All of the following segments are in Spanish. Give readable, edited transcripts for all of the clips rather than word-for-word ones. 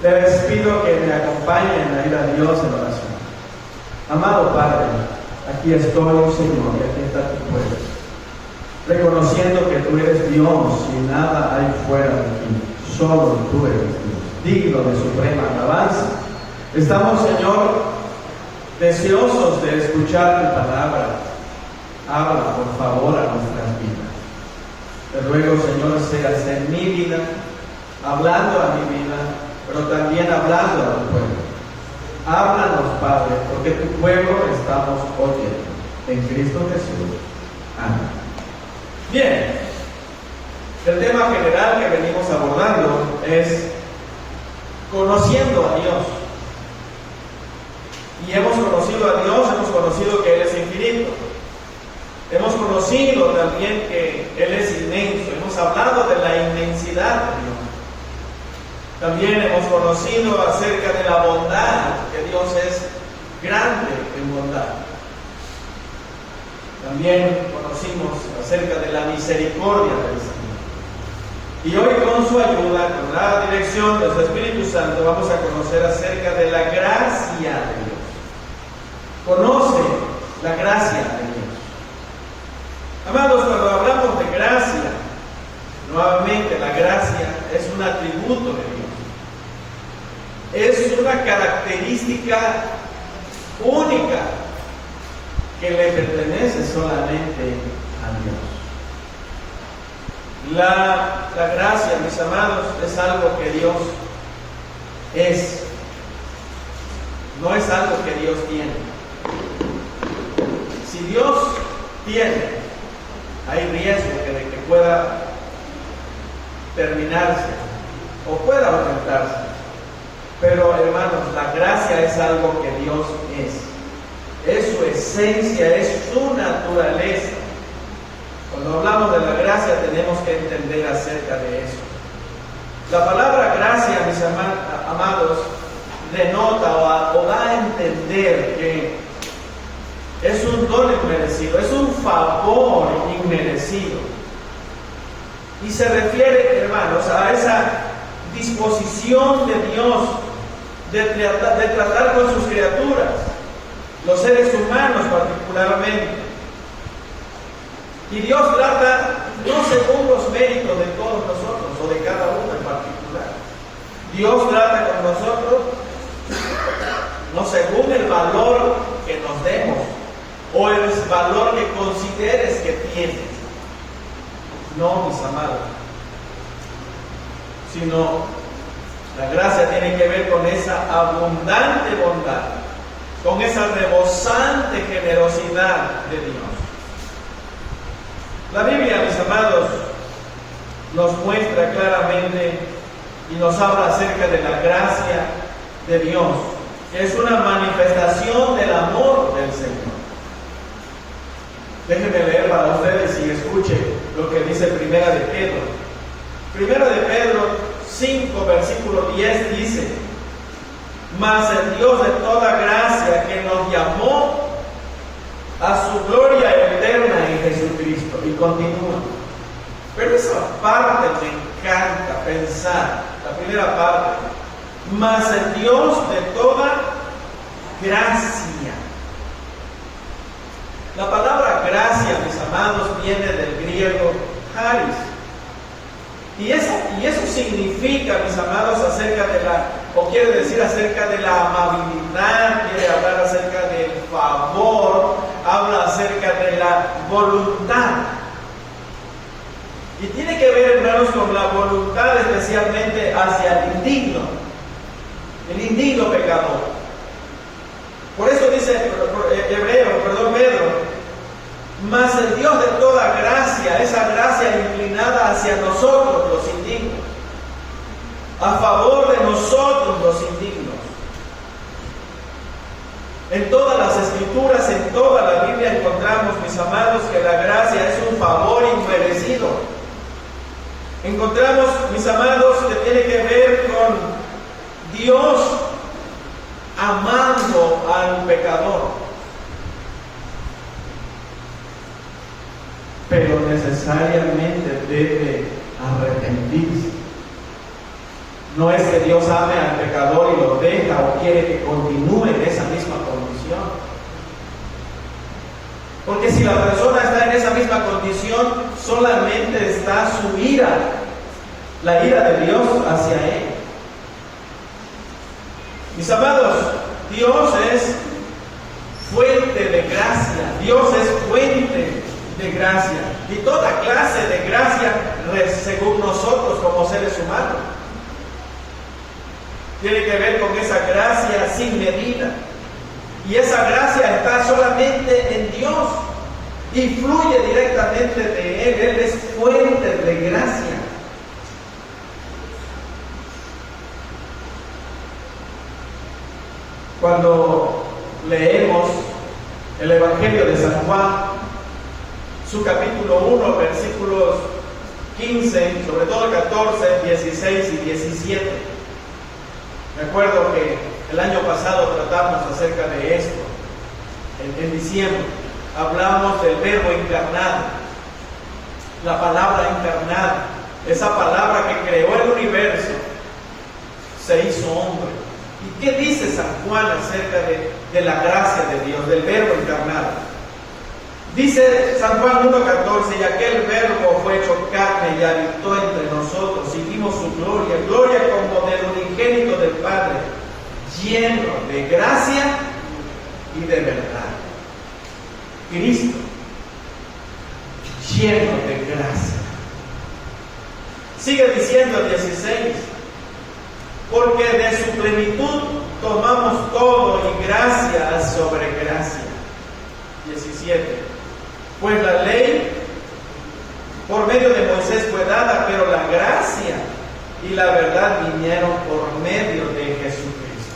Les pido que me acompañen a ir a Dios en oración. Amado Padre, aquí estoy, Señor, y aquí está tu pueblo, reconociendo que tú eres Dios y nada hay fuera de ti. Solo tú eres Dios, digno de suprema alabanza. Estamos, Señor, deseosos de escuchar tu palabra. Habla, por favor, a nuestras vidas. Te ruego, Señor, seas en mi vida, hablando a mi vida, pero también hablando a tu pueblo. Háblanos, Padre, porque tu pueblo estamos oyendo. En Cristo Jesús. Amén. Bien, el tema general que venimos abordando es conociendo a Dios. Y hemos conocido a Dios, hemos conocido que Él es infinito. Hemos conocido también que Él es inmenso. Hemos hablado de la inmensidad de Dios. También hemos conocido acerca de la bondad, que Dios es grande en bondad. También conocimos acerca de la misericordia del Señor. Y hoy, con su ayuda, con la dirección de su Espíritu Santo, vamos a conocer acerca de la gracia de Dios. Conoce la gracia de Dios. Amados, cuando hablamos de gracia, nuevamente la gracia es un atributo de Dios. Es una característica única que le pertenece solamente a Dios. La gracia, mis amados, es algo que Dios es. No es algo que Dios tiene. Si Dios tiene, hay riesgo de que pueda terminarse o pueda aumentarse. Pero, hermanos, la gracia es algo que Dios es su esencia, es su naturaleza. Cuando hablamos de la gracia tenemos que entender acerca de eso. La palabra gracia, mis amados, denota o da a entender que es un don inmerecido, es un favor inmerecido. Y se refiere, hermanos, a esa disposición de Dios de tratar con sus criaturas, los seres humanos particularmente. Y Dios trata no según los méritos de todos nosotros o de cada uno en particular. Dios trata con nosotros no según el valor que nos demos o el valor que consideres que tienes. No, mis amados. Sino la gracia tiene que ver con esa abundante bondad, con esa rebosante generosidad de Dios. La Biblia, mis amados, nos muestra claramente y nos habla acerca de la gracia de Dios, que es una manifestación del amor del Señor. Déjenme leer para ustedes y escuchen lo que dice Primera de Pedro. Primera de Pedro 5, versículo 10 dice: mas el Dios de toda gracia, que nos llamó a su gloria eterna en Jesucristo. Y continúa. Pero esa parte me encanta pensar, la primera parte: mas el Dios de toda gracia. La palabra gracia, mis amados, viene del griego charis. Y eso significa, mis amados, quiere decir acerca de la amabilidad, quiere hablar acerca del favor, habla acerca de la voluntad. Y tiene que ver, hermanos, con la voluntad especialmente hacia el indigno pecador. Por eso dice Pedro, mas el Dios de toda gracia, esa gracia inclinada hacia nosotros los indignos, a favor de nosotros los indignos. En todas las escrituras, en toda la Biblia encontramos, mis amados, que la gracia es un favor inmerecido. Encontramos, mis amados, que tiene que ver con Dios amando al pecador. Pero necesariamente debe arrepentirse. No es que Dios ame al pecador y lo deja o quiere que continúe en esa misma condición. Porque si la persona está en esa misma condición, solamente está su ira, la ira de Dios hacia él. Mis amados, Dios es fuente de gracia. Dios es fuente de gracia. Y toda clase de gracia según nosotros como seres humanos. Tiene que ver con esa gracia sin medida. Y esa gracia está solamente en Dios. Y fluye directamente de Él. Él es fuente de gracia. Cuando leemos el Evangelio de San Juan, su capítulo 1, versículos 15, sobre todo 14, 16 y 17. Me acuerdo que el año pasado tratamos acerca de esto, en diciembre. Hablamos del Verbo encarnado, la palabra encarnada, esa palabra que creó el universo, se hizo hombre. ¿Y qué dice San Juan acerca de la gracia de Dios, del Verbo encarnado? Dice San Juan 1:14, y aquel Verbo fue hecho carne y habitó entre nosotros, y vimos su gloria, gloria como del unigénito del Padre, lleno de gracia y de verdad. Cristo, lleno de gracia. Sigue diciendo el 16, porque de su plenitud tomamos todo y gracia sobre gracia. 17, pues la ley por medio de Moisés fue dada, pero la gracia y la verdad vinieron por medio de Jesucristo.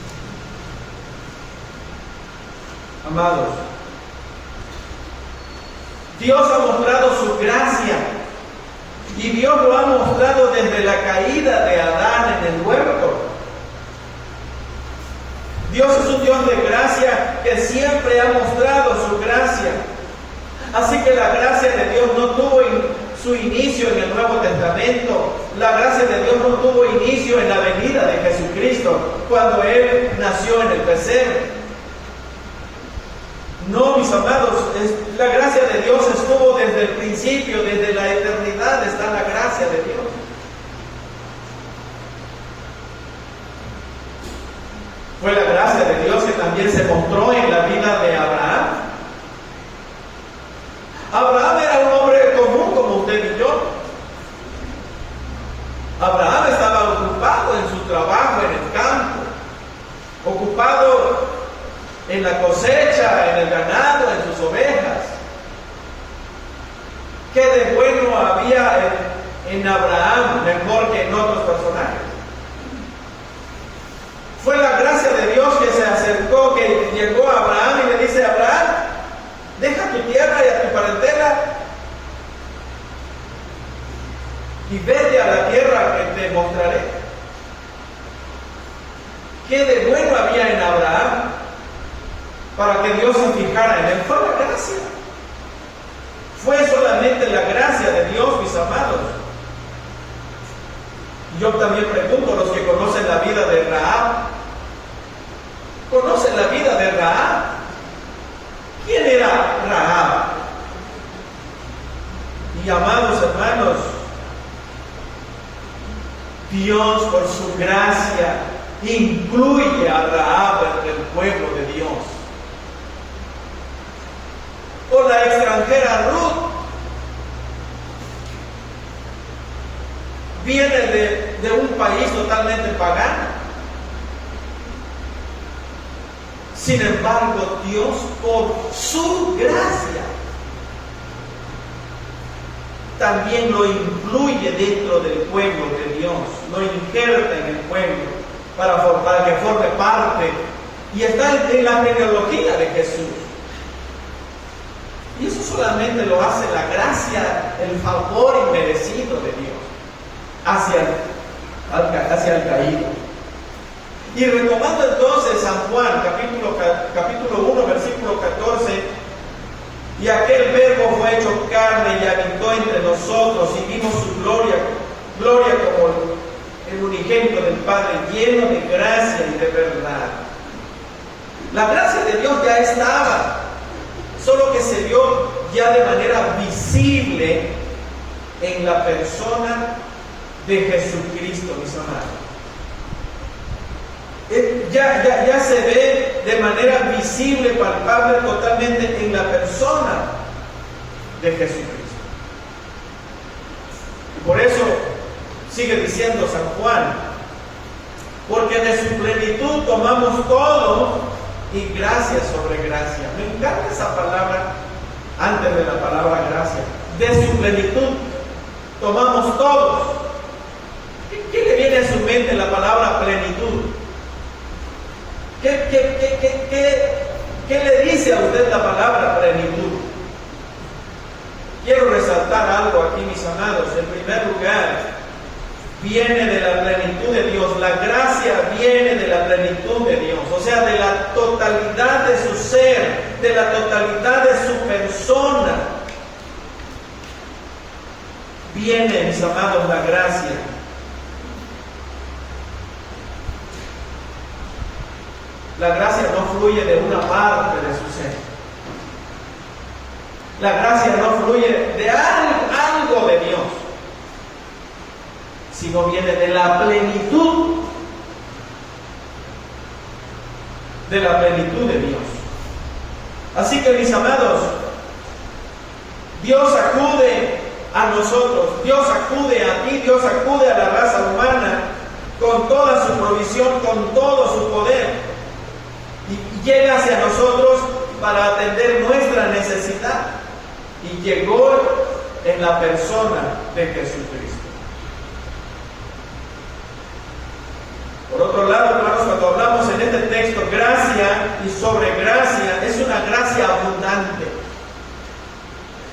Amados, Dios ha mostrado su gracia y Dios lo ha mostrado desde la caída de Adán en el huerto. Dios es un Dios de gracia que siempre ha mostrado su gracia. Así que la gracia de Dios no tuvo su inicio en el Nuevo Testamento. La gracia de Dios no tuvo inicio en la venida de Jesucristo, cuando Él nació en el pesebre. No, mis amados, la gracia de Dios estuvo desde el principio, desde la eternidad está la gracia de Dios. Fue la gracia de Dios que también se mostró en la vida de Abraham. Abraham era un hombre común como usted y yo. Abraham estaba ocupado en su trabajo en el campo, ocupado en la cosecha, en el ganado, en sus ovejas. ¿Qué de bueno había en Abraham mejor que en otros personajes? Fue la gracia de Dios que se acercó, que llegó a Abraham y le dice: Abraham, deja tu tierra y a tu parentela y vete a la tierra que te mostraré. ¿Qué de bueno había en Abraham para que Dios se fijara en él? Fue la gracia. Fue solamente la gracia de Dios, mis amados. Yo también pregunto, los que conocen la vida de Rahab, ¿conocen la vida de Rahab? ¿Quién era Rahab? Y amados hermanos, Dios por su gracia incluye a Rahab entre el pueblo de Dios. O la extranjera Ruth viene de un país totalmente pagano. Sin embargo, Dios por su gracia también lo incluye dentro del pueblo de Dios, lo injerta en el pueblo para que forme parte y está en la genealogía de Jesús. Y eso solamente lo hace la gracia, el favor inmerecido de Dios hacia el caído. Y retomando entonces San Juan, capítulo 1, versículo 14, y aquel Verbo fue hecho carne y habitó entre nosotros, y vimos su gloria, gloria como el unigénito del Padre, Padre, lleno de gracia y de verdad. La gracia de Dios ya estaba, solo que se dio ya de manera visible en la persona de Jesucristo, mis amados. Ya se ve de manera visible, palpable, totalmente en la persona de Jesucristo. Y por eso sigue diciendo San Juan, porque de su plenitud tomamos todo y gracia sobre gracia. Me encanta esa palabra antes de la palabra gracia. De su plenitud tomamos todos. ¿Qué le viene a su mente la palabra plenitud? ¿Qué le dice a usted la palabra plenitud? Quiero resaltar algo aquí, mis amados. En primer lugar, viene de la plenitud de Dios. La gracia viene de la plenitud de Dios, o sea, de la totalidad de su ser, de la totalidad de su persona. Viene, mis amados, la gracia. La gracia no fluye de una parte de su ser. La gracia no fluye de algo de Dios, sino viene de la plenitud de Dios. Así que, mis amados, Dios acude a nosotros, Dios acude a ti, Dios acude a la raza humana con toda su provisión, con todo su poder, y llega hacia nosotros para atender nuestra necesidad, y llegó en la persona de Jesucristo. Por otro lado, hermanos, cuando hablamos en este texto, gracia y sobre gracia, es una gracia abundante.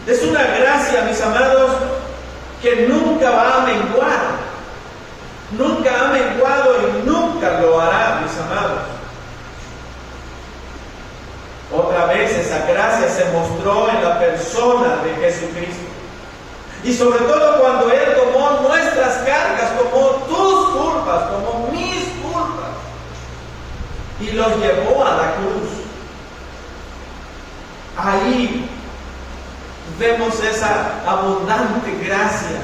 Es una gracia, mis amados, que nunca va a menguar. Nunca ha menguado y nunca lo hará, mis amados. Otra vez esa gracia se mostró en la persona de Jesucristo. Y sobre todo cuando Él tomó nuestras cargas, tomó tus culpas, tomó mis culpas, y los llevó a la cruz. Ahí vemos esa abundante gracia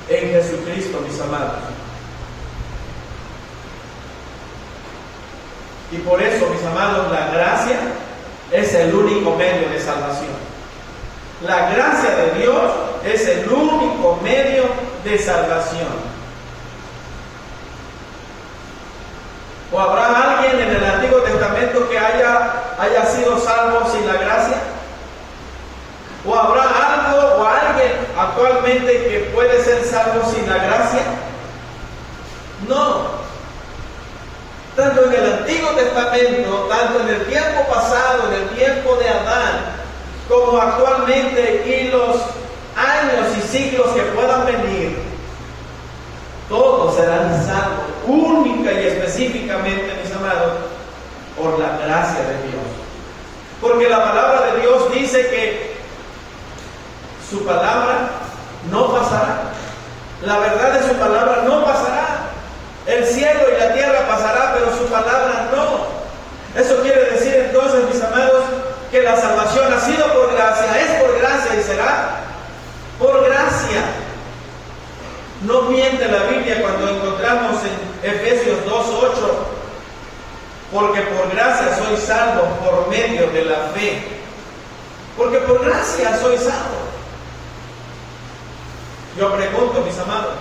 en Jesucristo, mis amados. Y por eso, mis amados, la gracia es el único medio de salvación. La gracia de Dios es el único medio de salvación. ¿O habrá alguien en el Antiguo Testamento que haya sido salvo sin la gracia? ¿O habrá algo o alguien actualmente que puede ser salvo sin la gracia? No. Tanto en el Antiguo Testamento, tanto en el tiempo pasado, en el tiempo de Adán, como actualmente y los años y siglos que puedan venir, todos serán salvos, única y específicamente, mis amados, por la gracia de Dios. Porque la palabra de Dios dice que su palabra no pasará. La verdad de su palabra no pasará. El cielo y la tierra pasará, pero su palabra no. Eso quiere decir entonces, mis amados, que la salvación ha sido por gracia, es por gracia y será por gracia. No miente la Biblia cuando encontramos en Efesios 2:8, porque por gracia soy salvo por medio de la fe. Porque por gracia soy salvo. Yo pregunto, mis amados,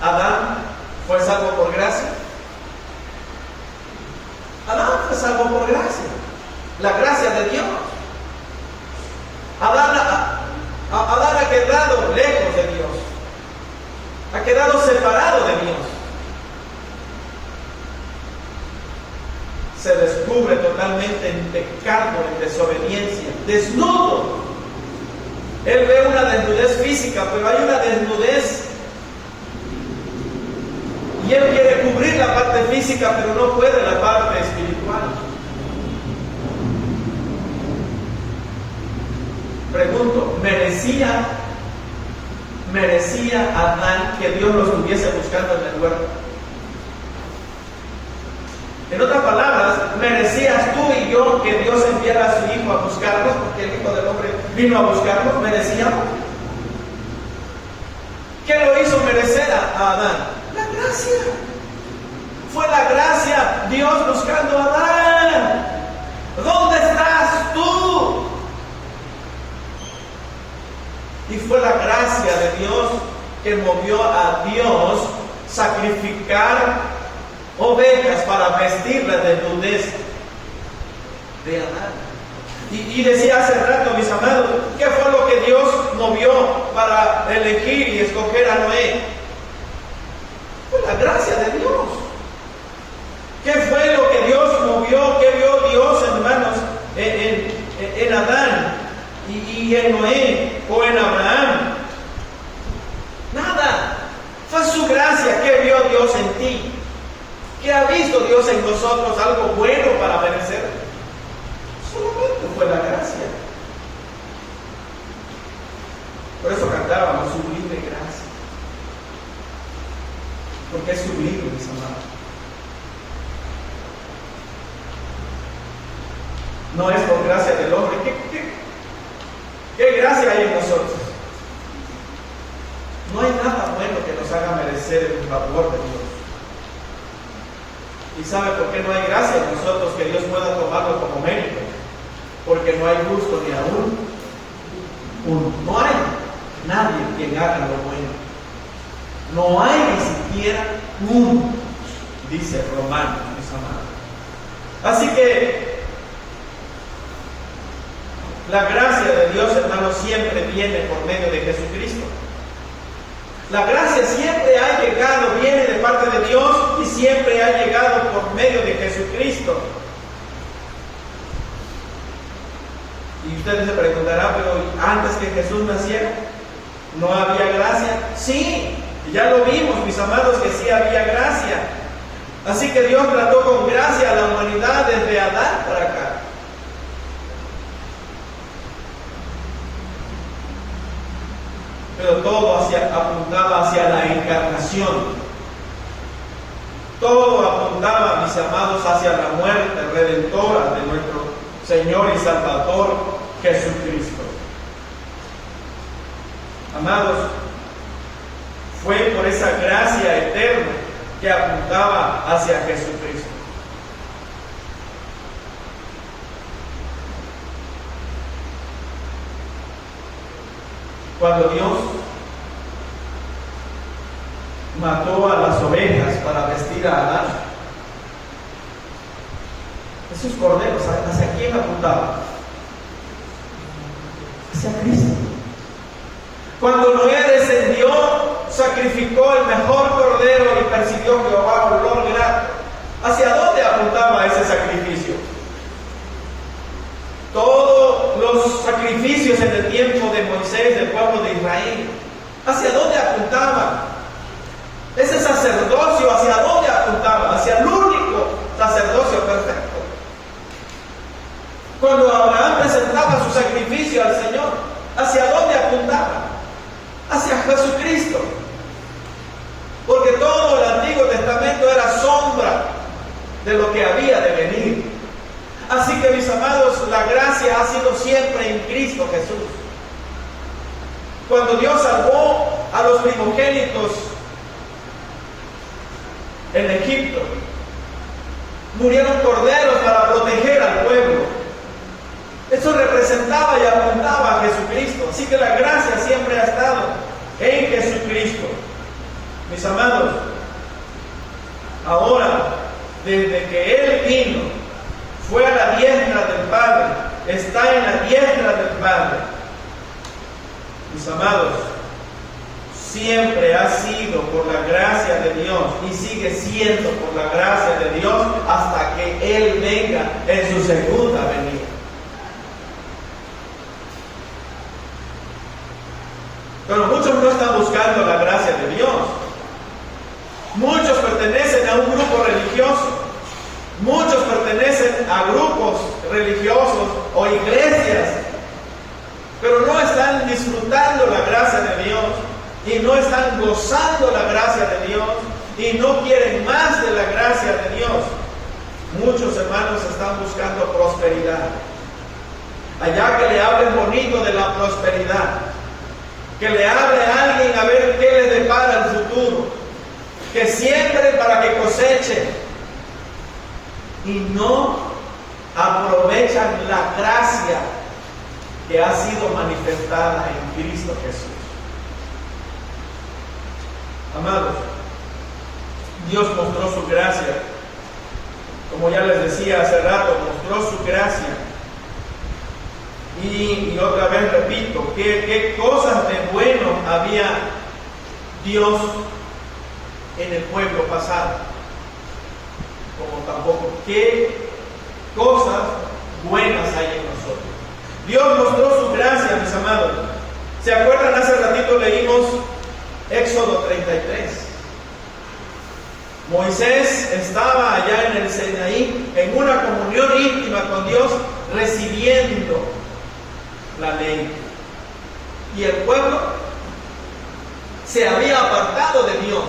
¿Adán fue salvo por gracia? Adán fue salvo por gracia. La gracia de Dios. Adán ha quedado lejos de Dios. Ha quedado separado de Dios. Se descubre totalmente en pecado, en desobediencia, desnudo. Él ve una desnudez física, pero hay una desnudez. Y él quiere cubrir la parte física, pero no puede la parte espiritual. Pregunto, merecía Adán que Dios lo estuviese buscando en el huerto? En otras palabras, ¿merecías tú y yo que Dios enviara a su Hijo a buscarnos? Porque el Hijo del Hombre vino a buscarnos. ¿Merecíamos? ¿Qué lo hizo merecer a Adán? La gracia. Fue la gracia, Dios buscando a Adán. ¿Dónde estás tú? Y fue la gracia de Dios que movió a Dios sacrificar ovejas para vestir la desnudez de Adán. Y decía hace rato, mis amados, ¿qué fue lo que Dios movió para elegir y escoger a Noé? Fue la gracia de Dios. ¿Qué fue lo que Dios movió? ¿Qué vio Dios, hermanos, en Adán y en Noé o en Abraham? Nada. Fue su gracia. ¿Qué vio Dios en ti? ¿Qué ha visto Dios en nosotros? ¿Algo bueno para merecer? Solamente fue la gracia. Por eso cantábamos sublime gracia. Porque es sublime, mis amados. No es por gracia del hombre. ¿Qué gracia hay en nosotros? No hay nada bueno que nos haga merecer el favor de Dios. ¿Y sabe por qué no hay gracia en nosotros que Dios pueda tomarlo como mérito? Porque no hay gusto ni aún uno. No hay nadie quien haga lo bueno. No hay ni siquiera uno, dice Romanos, mis amados. Así que la gracia de Dios, hermanos, siempre viene por medio de Jesucristo. La gracia siempre ha llegado, viene de parte de Dios y siempre ha llegado por medio de Jesucristo. Y ustedes se preguntarán, pero antes que Jesús naciera, ¿no había gracia? Sí, ya lo vimos, mis amados, que sí había gracia. Así que Dios trató con gracia a la humanidad desde Adán para acá. Pero todo apuntaba hacia la encarnación. Todo apuntaba, mis amados, hacia la muerte redentora de nuestro Señor y Salvador Jesucristo. Amados, fue por esa gracia eterna que apuntaba hacia Jesucristo. Cuando Dios mató a las ovejas para vestir a Adán, esos corderos, ¿hacia quién apuntaban? Hacia Cristo. Cuando Noé descendió, sacrificó el mejor cordero y percibió Jehová olor grato. ¿Hacia dónde apuntaba ese sacrificio? Todos los sacrificios en el tiempo de Moisés, del pueblo de Israel, ¿hacia dónde apuntaban? Ese sacerdocio, ¿hacia dónde apuntaba? Hacia el único sacerdocio perfecto. Cuando Abraham presentaba su sacrificio al Señor, ¿hacia dónde apuntaba? Hacia Jesucristo. Porque todo el Antiguo Testamento era sombra de lo que había de venir. Así que, mis amados, la gracia ha sido siempre en Cristo Jesús. Cuando Dios salvó a los primogénitos en Egipto, murieron corderos para proteger al pueblo. Eso representaba y apuntaba a Jesucristo. Así que la gracia siempre ha estado en Jesucristo. Mis amados, ahora, desde que Él vino, fue a la diestra del Padre, está en la diestra del Padre. Mis amados, siempre ha sido por la gracia de Dios y sigue siendo por la gracia de Dios hasta que Él venga en su segunda venida. Pero muchos no están buscando la gracia de Dios. Muchos pertenecen a un grupo religioso. Muchos pertenecen a grupos religiosos o iglesias, pero no están disfrutando la gracia de Dios. y no están gozando la gracia de Dios y no quieren más de la gracia de Dios. Muchos hermanos están buscando prosperidad. Allá que le hablen bonito de la prosperidad, que le hable a alguien a ver qué le depara el futuro, que siembre para que coseche, y no aprovechan la gracia que ha sido manifestada en Cristo Jesús. Amados, Dios mostró su gracia, como ya les decía hace rato, mostró su gracia. Y otra vez repito, ¿qué cosas de bueno había Dios en el pueblo pasado? Como tampoco, ¿qué cosas buenas hay en nosotros? Dios mostró su gracia, mis amados. ¿Se acuerdan? Hace ratito leímos Éxodo 33. Moisés estaba allá en el Sinaí, en una comunión íntima con Dios, recibiendo la ley. Y el pueblo se había apartado de Dios.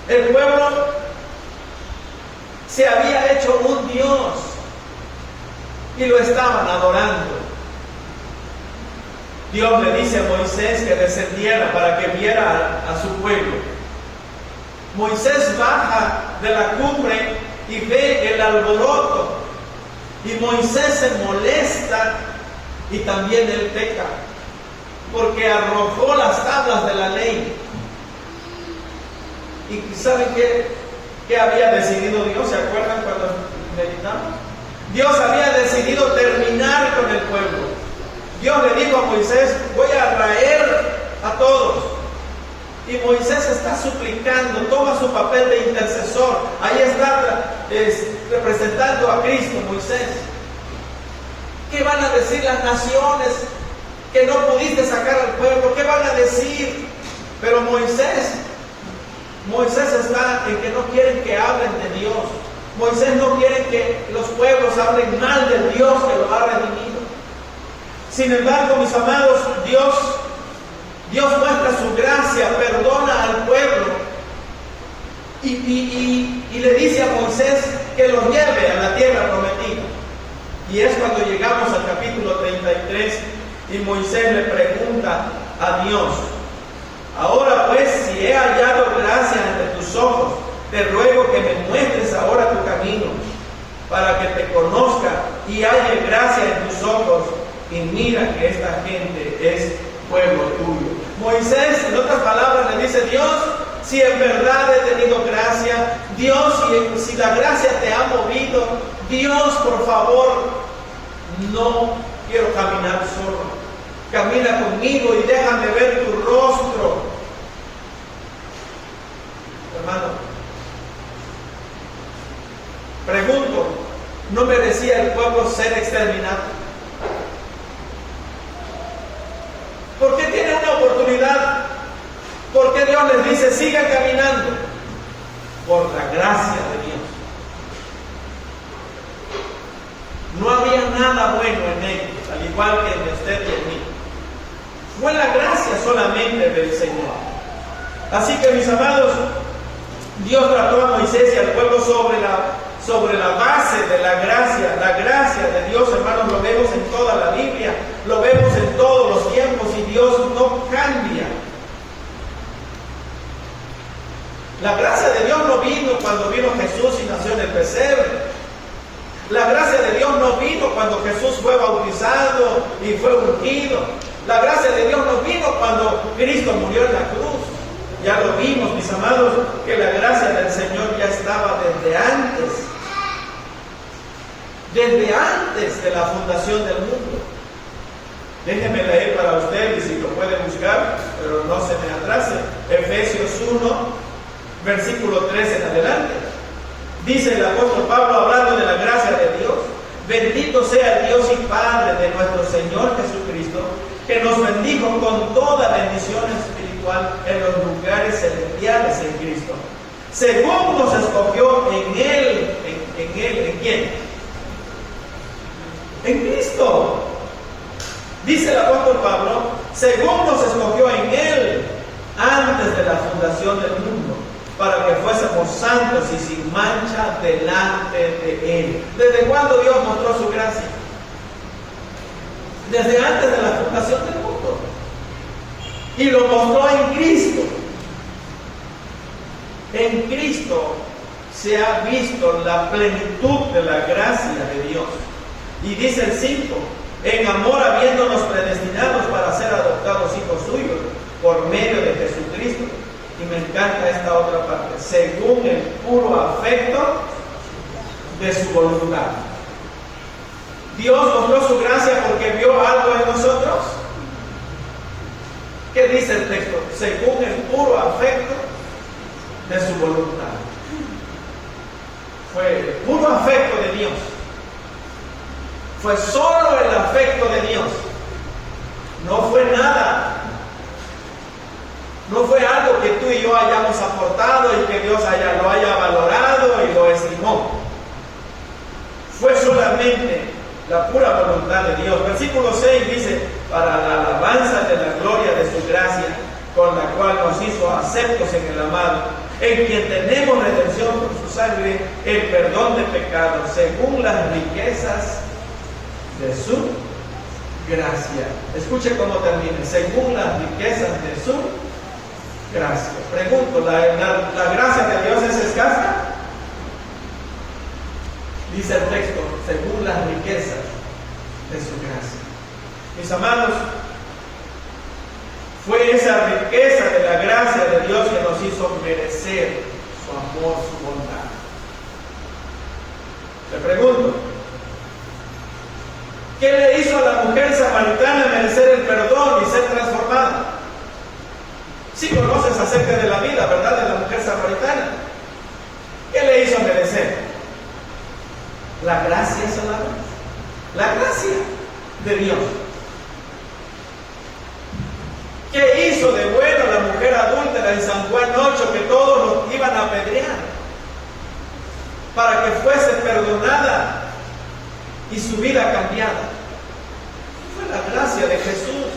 El pueblo se había hecho un Dios y lo estaban adorando. Dios le dice a Moisés que descendiera para que viera a su pueblo. Moisés baja de la cumbre y ve el alboroto, y Moisés se molesta y también él peca, porque arrojó las tablas de la ley. ¿Y saben qué había decidido Dios? ¿Se acuerdan cuando meditamos? Dios había decidido terminar con el pueblo. Dios le dijo a Moisés: voy a traer a todos. Y Moisés está suplicando, toma su papel de intercesor. Ahí está representando a Cristo Moisés. ¿Qué van a decir las naciones que no pudiste sacar al pueblo? ¿Qué van a decir? Pero Moisés está en que no quieren que hablen de Dios. Moisés no quiere que los pueblos hablen mal del Dios que lo ha redimido. Sin embargo, mis amados, Dios muestra su gracia, perdona al pueblo y le dice a Moisés que los lleve a la tierra prometida. Y es cuando llegamos al capítulo 33 y Moisés le pregunta a Dios: ahora pues, si he hallado gracia ante tus ojos, te ruego que me muestres ahora tu camino, para que te conozca y halle gracia en tus ojos, y mira que esta gente es pueblo tuyo. Moisés, en otras palabras, le dice: Dios, si en verdad he tenido gracia, Dios, si la gracia te ha movido, Dios, por favor, no quiero caminar solo. Camina conmigo y déjame ver tu rostro. Hermano, pregunto, ¿no merecía el pueblo ser exterminado? ¿Por qué tiene una oportunidad? ¿Por qué Dios les dice: sigan caminando? Por la gracia de Dios. No había nada bueno en ellos, al igual que en usted y en mí. Fue la gracia solamente del Señor. Así que, mis amados, Dios trató a Moisés y al pueblo sobre la base de la gracia. La gracia de Dios, hermanos, lo vemos en toda la Biblia, lo vemos en todos los tiempos, y Dios no cambia. La gracia de Dios no vino cuando vino Jesús y nació en el pesebre. La gracia de Dios no vino cuando Jesús fue bautizado y fue ungido. La gracia de Dios no vino cuando Cristo murió en la cruz. Ya lo vimos, mis amados, que la gracia del Señor ya estaba desde antes de la fundación del mundo. Déjenme leer para ustedes, si lo pueden buscar, pero no se me atrase. Efesios 1, versículo 3 en adelante. Dice el apóstol Pablo, hablando de la gracia de Dios: bendito sea el Dios y Padre de nuestro Señor Jesucristo, que nos bendijo con toda bendición espiritual en los lugares celestiales en Cristo, según nos escogió en Él. ¿En quién? En Cristo. Dice el apóstol Pablo: según nos escogió en Él, fundación del mundo, para que fuésemos santos y sin mancha delante de Él. ¿Desde cuándo Dios mostró su gracia? Desde antes de la fundación del mundo. Y lo mostró en Cristo. En Cristo se ha visto la plenitud de la gracia de Dios. Y dice el 5, en amor habiéndonos predestinados para ser adoptados hijos suyos por medio de Jesucristo. Y me encanta esta otra parte, según el puro afecto de su voluntad. Dios mostró su gracia porque vio algo en nosotros. ¿Qué dice el texto? Según el puro afecto de su voluntad. Fue el puro afecto de Dios. Fue solo el afecto de Dios. No fue nada. No fue algo que tú y yo hayamos aportado y que Dios lo haya valorado y lo estimó. Fue solamente la pura voluntad de Dios. Versículo 6 dice, para la alabanza de la gloria de su gracia, con la cual nos hizo aceptos en el amado, en quien tenemos redención por su sangre, el perdón de pecados, según las riquezas de su gracia. Escuche cómo termina, según las riquezas de su gracia. Pregunto, ¿la gracia de Dios es escasa? Dice el texto, según las riquezas de su gracia. Mis amados, fue esa riqueza de la gracia de Dios que nos hizo merecer su amor, su bondad. Le pregunto, ¿qué le hizo a la mujer samaritana merecer el perdón y ser transformada? Sí conoces acerca de la vida, ¿verdad?, de la mujer samaritana. ¿Qué le hizo merecer? La gracia solamente. La gracia de Dios. ¿Qué hizo de bueno la mujer adúltera en San Juan 8 que todos los iban a apedrear? Para que fuese perdonada y su vida cambiada. Fue la gracia de Jesús.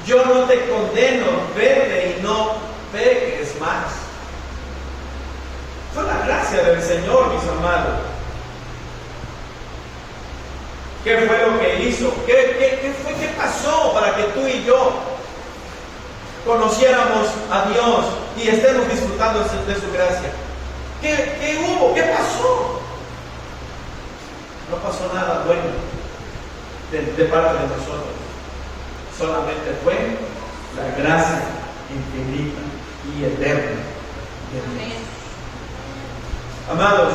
Yo no te condeno, vete y no peques más. Fue la gracia del Señor, mis amados. ¿Qué fue lo que hizo? ¿Qué pasó para que tú y yo conociéramos a Dios y estemos disfrutando de su gracia? ¿Qué hubo? ¿Qué pasó? No pasó nada bueno de parte de nosotros. Solamente fue la gracia infinita y eterna de Dios. Amados,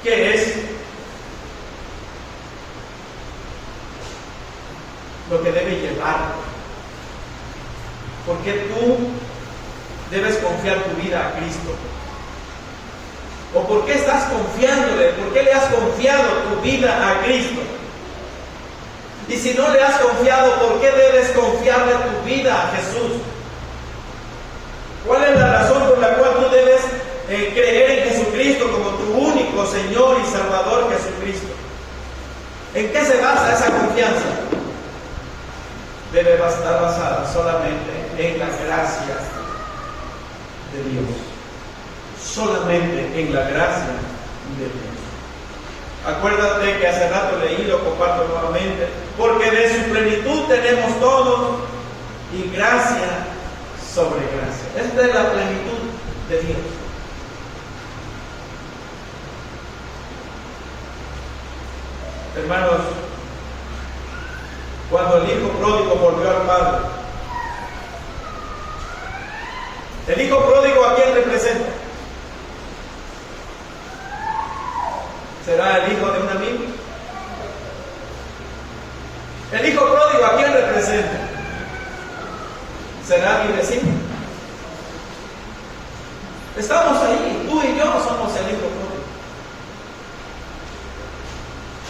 ¿qué es lo que debe llevar? ¿Por qué tú debes confiar tu vida a Cristo? ¿O por qué estás confiándole? ¿Por qué le has confiado tu vida a Cristo? Y si no le has confiado, ¿por qué debes confiarle tu vida a Jesús? ¿Cuál es la razón por la cual tú debes creer en Jesucristo como tu único Señor y Salvador Jesucristo? ¿En qué se basa esa confianza? Debe estar basada solamente en la gracia de Dios. Solamente en la gracia de Dios. Acuérdate que hace rato leí, lo comparto nuevamente, porque de su plenitud tenemos todo y gracia sobre gracia. Esta es la plenitud de Dios. Hermanos, cuando el hijo pródigo volvió al padre, el hijo pródigo, ¿a quién representa? ¿Será el hijo de un amigo? El hijo pródigo, ¿a quién representa? ¿Será mi vecino? Estamos ahí, tú y yo somos el hijo pródigo.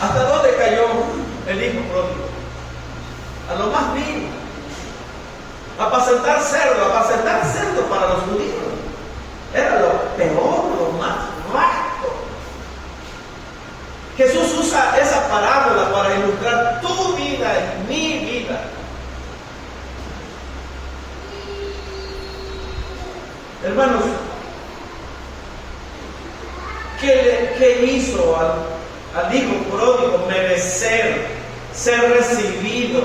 ¿Hasta dónde cayó el hijo pródigo? A lo más vil. Apacentar cerdo para los judíos era lo peor, lo más bajo. Jesús usa esa parábola para ilustrar tu vida y mi vida ¿qué hizo al hijo pródigo? Merecer, ser recibido,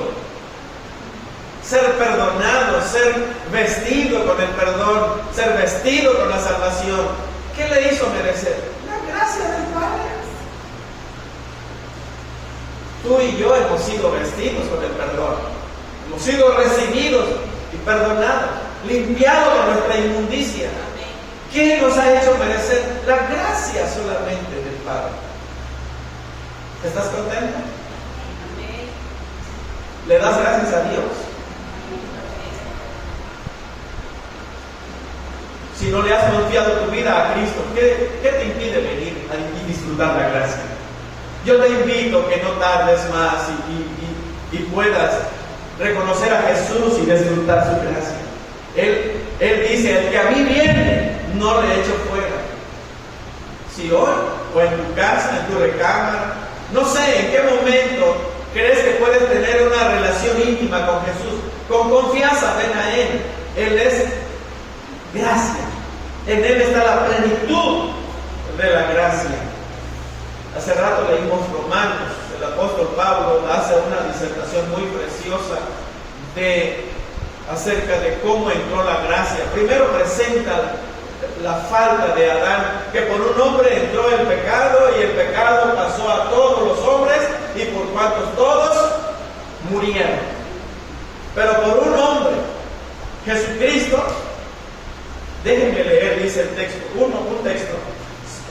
ser perdonado, ser vestido con el perdón, ser vestido con la salvación. ¿Qué le hizo merecer? La gracia del Padre. Tú y yo hemos sido vestidos con el perdón, hemos sido recibidos y perdonados, limpiados de nuestra inmundicia. ¿Qué nos ha hecho merecer? La gracia solamente del Padre. ¿Estás contento? ¿Le das gracias a Dios? Si no le has confiado tu vida a Cristo, ¿qué te impide venir y disfrutar la gracia? Yo te invito que no tardes más y puedas reconocer a Jesús y disfrutar su gracia. Él dice, el que a mí viene, no le echo fuera. Si hoy, o en tu casa, en tu recámara, no sé en qué momento crees que puedes tener una relación íntima con Jesús, con confianza ven a Él. Él es gracia. En Él está la plenitud de la gracia. Hace rato leímos Romanos. El apóstol Pablo hace una disertación muy preciosa acerca de cómo entró la gracia. Primero presenta la falta de Adán, que por un hombre entró el pecado y el pecado pasó a todos los hombres y por cuantos todos murieron. Pero por un hombre, Jesucristo, déjenme leer, dice el texto, un texto,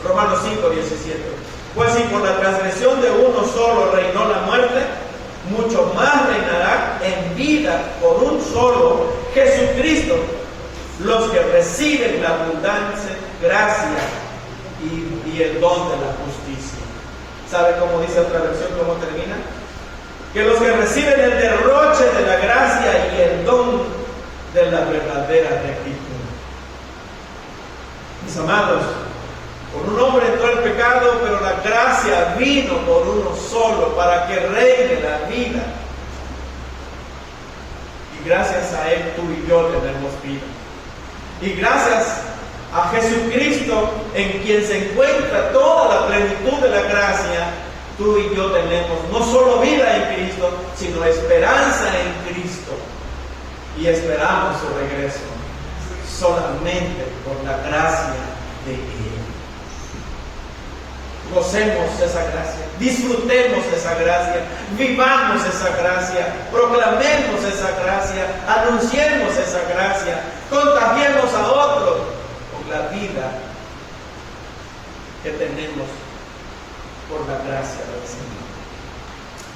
Romanos 5:17. Pues si por la transgresión de uno solo reinó la muerte, mucho más reinará en vida por un solo, Jesucristo, los que reciben la abundancia, gracia y el don de la justicia. ¿Sabe cómo dice otra versión, cómo termina? Que los que reciben el derroche de la gracia y el don de la verdadera rectitud. Mis amados, por un hombre entró el pecado, pero la gracia vino por uno solo para que reine la vida. Y gracias a Él tú y yo tenemos vida. Y gracias a Jesucristo, en quien se encuentra toda la plenitud de la gracia, tú y yo tenemos no solo vida en Cristo, sino esperanza en Cristo. Y esperamos su regreso solamente por la gracia de Él. Gocemos esa gracia, disfrutemos esa gracia, vivamos esa gracia, proclamemos esa gracia, anunciemos esa gracia, contagiemos a otros con la vida que tenemos por la gracia del Señor.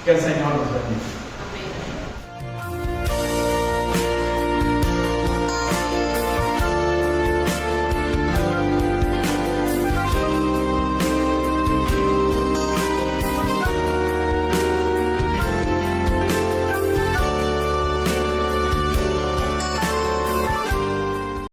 Que el Señor nos bendiga. Amén.